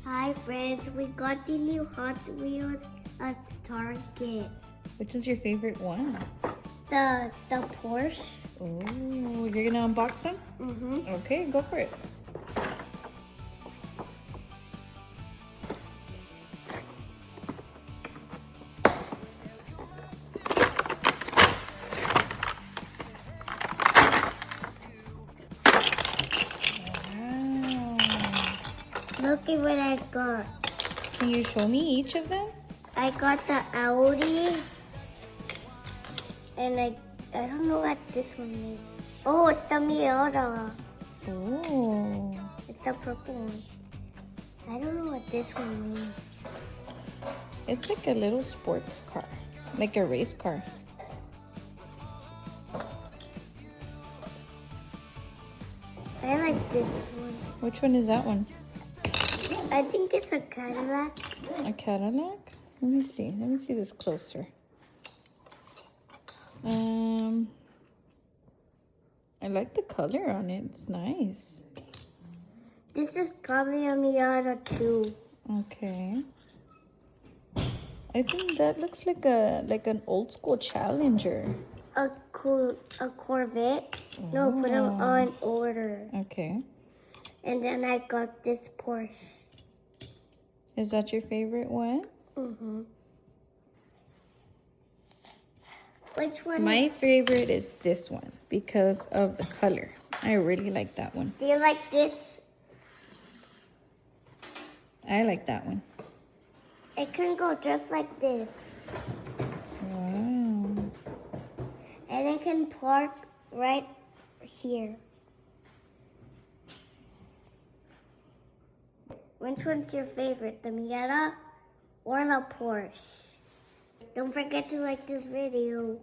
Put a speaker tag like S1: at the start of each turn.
S1: Hi friends, we got the new Hot Wheels at Target.
S2: Which is your favorite one?
S1: The Porsche.
S2: Oh, you're gonna unbox them?
S1: Mm-hmm.
S2: Okay, go for it. Wow.
S1: Look at what I got.
S2: Can you show me each of them?
S1: I got the Audi. And I don't know what this one is. Oh, it's the Miata.
S2: Oh.
S1: It's the purple one. I don't know what this one is.
S2: It's like a little sports car. Like a race car.
S1: I like this one.
S2: Which one is that one?
S1: I think it's a Cadillac.
S2: A Cadillac? Let me see. Let me see this closer. I like the color on it. It's nice.
S1: This is probably a Miata too.
S2: Okay. I think that looks like an old school Challenger.
S1: A Corvette. No, put them on order.
S2: Okay.
S1: And then I got this Porsche.
S2: Is that your favorite one?
S1: Mm-hmm. Which one?
S2: My favorite is this one because of the color. I really like that one.
S1: Do you like this?
S2: I like that one.
S1: It can go just like this.
S2: Wow.
S1: And it can park right here. Which one's your favorite, the Miata or the Porsche? Don't forget to like this video.